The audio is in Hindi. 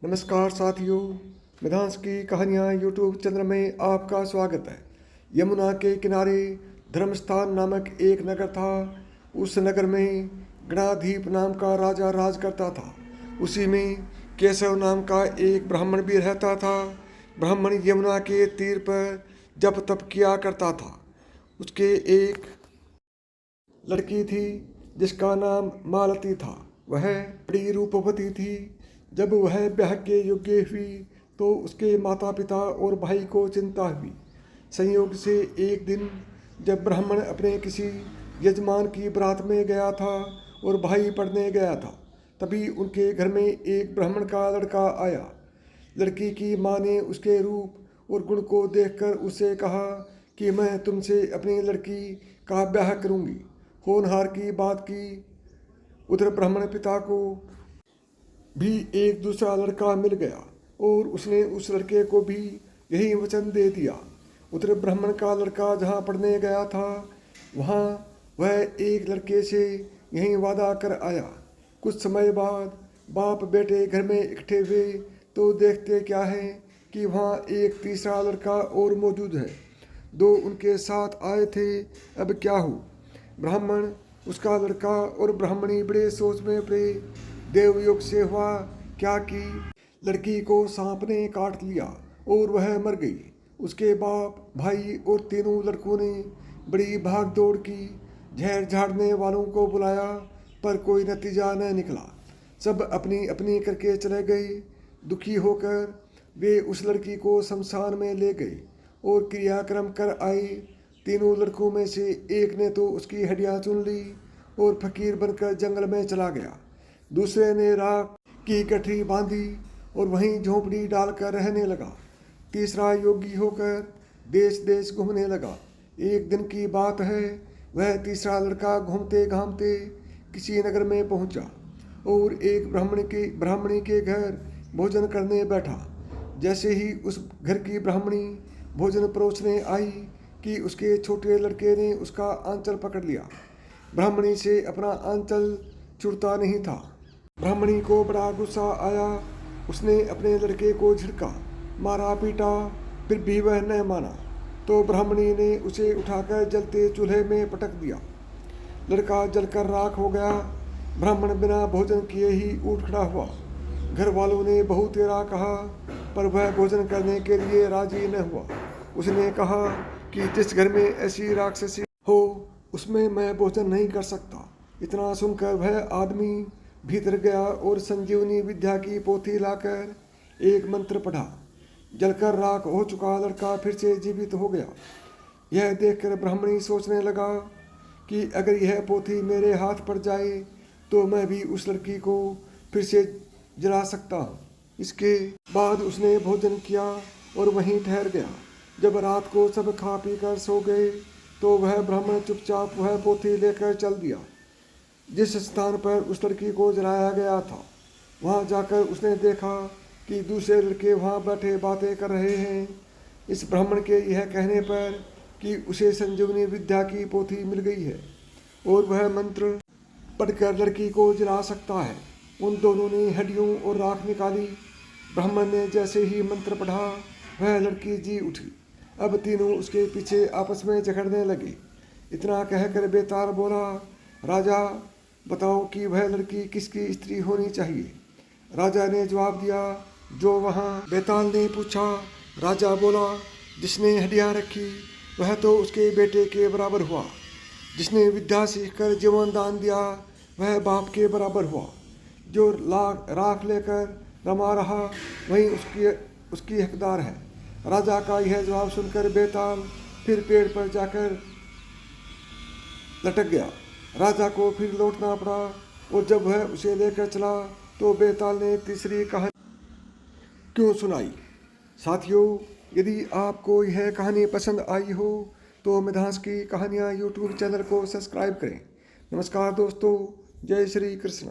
नमस्कार साथियों, मिधांस की कहानियाँ यूट्यूब चैनल में आपका स्वागत है। यमुना के किनारे धर्मस्थान नामक एक नगर था। उस नगर में गणाधीप नाम का राजा राज करता था। उसी में केशव नाम का एक ब्राह्मण भी रहता था। ब्राह्मण यमुना के तीर पर जप तप किया करता था। उसके एक लड़की थी जिसका नाम मालती था। वह बड़ी रूपवती थी। जब वह ब्याह के योग्य हुई तो उसके माता पिता और भाई को चिंता हुई। संयोग से एक दिन जब ब्राह्मण अपने किसी यजमान की बारात में गया था और भाई पढ़ने गया था, तभी उनके घर में एक ब्राह्मण का लड़का आया। लड़की की माँ ने उसके रूप और गुण को देखकर उससे कहा कि मैं तुमसे अपनी लड़की का ब्याह करूँगी। होनहार की बात की। उधर ब्राह्मण पिता को भी एक दूसरा लड़का मिल गया और उसने उस लड़के को भी यही वचन दे दिया। उधर ब्राह्मण का लड़का जहाँ पढ़ने गया था वहाँ वह एक लड़के से यही वादा कर आया। कुछ समय बाद बाप बेटे घर में इकट्ठे हुए तो देखते क्या है कि वहाँ एक तीसरा लड़का और मौजूद है। दो उनके साथ आए थे। अब क्या हो? ब्राह्मण, उसका लड़का और ब्राह्मणी बड़े सोच में पड़े। देवयोग से हुआ क्या कि लड़की को सांप ने काट लिया और वह मर गई। उसके बाप, भाई और तीनों लड़कों ने बड़ी भाग दौड़ की। जहर झाड़ने वालों को बुलाया पर कोई नतीजा न निकला। सब अपनी अपनी करके चले गए। दुखी होकर वे उस लड़की को शमशान में ले गए और क्रियाक्रम कर आए। तीनों लड़कों में से एक ने तो उसकी हड्डियां चुन ली और फकीर बनकर जंगल में चला गया। दूसरे ने राख की गठरी बांधी और वहीं झोंपड़ी डालकर रहने लगा। तीसरा योगी होकर देश देश घूमने लगा। एक दिन की बात है, वह तीसरा लड़का घूमते घामते किसी नगर में पहुंचा और एक ब्राह्मणी के घर भोजन करने बैठा। जैसे ही उस घर की ब्राह्मणी भोजन परोसने आई कि उसके छोटे लड़के ने उसका आंचल पकड़ लिया। ब्राह्मणी से अपना आंचल छूटता नहीं था। ब्राह्मणी को बड़ा गुस्सा आया। उसने अपने लड़के को झिड़का, मारा पीटा, फिर भी वह न माना तो ब्राह्मणी ने उसे उठाकर जलते चूल्हे में पटक दिया। लड़का जलकर राख हो गया। ब्राह्मण बिना भोजन किए ही उठ खड़ा हुआ। घर वालों ने बहु तेरा कहा पर वह भोजन करने के लिए राजी न हुआ। उसने कहा कि जिस घर में ऐसी राक्षसी हो उसमें मैं भोजन नहीं कर सकता। इतना सुनकर वह आदमी भीतर गया और संजीवनी विद्या की पोथी लाकर एक मंत्र पढ़ा। जलकर राख हो चुका लड़का फिर से जीवित हो गया। यह देखकर ब्राह्मणी सोचने लगा कि अगर यह पोथी मेरे हाथ पड़ जाए तो मैं भी उस लड़की को फिर से जला सकता हूँ। इसके बाद उसने भोजन किया और वहीं ठहर गया। जब रात को सब खा पी कर सो गए तो वह ब्राह्मण चुपचाप वह पोथी लेकर चल दिया जिस स्थान पर उस लड़की को जलाया गया था। वहां जाकर उसने देखा कि दूसरे लड़के वहां बैठे बातें कर रहे हैं। इस ब्राह्मण के यह कहने पर कि उसे संजीवनी विद्या की पोथी मिल गई है और वह मंत्र पढ़कर लड़की को जला सकता है। उन दोनों ने हड्डियों और राख निकाली। ब्राह्मण ने जैसे ही मंत्र पढ़ा वह लड़की जी उठी। अब तीनों उसके पीछे आपस में झगड़ने लगे। इतना कहकर बेताल बोला, राजा बताओ कि वह लड़की किसकी स्त्री होनी चाहिए। राजा ने जवाब दिया, जो वहाँ। बेताल ने पूछा। राजा बोला, जिसने हड्डियाँ रखी वह तो उसके बेटे के बराबर हुआ। जिसने विद्या सीखकर जीवन दान दिया वह बाप के बराबर हुआ। जो राख लेकर रमा रहा वही उसकी हकदार है। राजा का यह जवाब सुनकर बेताल फिर पेड़ पर जाकर लटक गया। राजा को फिर लौटना पड़ा और जब वह उसे लेकर चला तो बेताल ने तीसरी कहानी क्यों सुनाई। साथियों, यदि आपको यह कहानी पसंद आई हो तो मिधांस की कहानियाँ यूट्यूब चैनल को सब्सक्राइब करें। नमस्कार दोस्तों, जय श्री कृष्ण।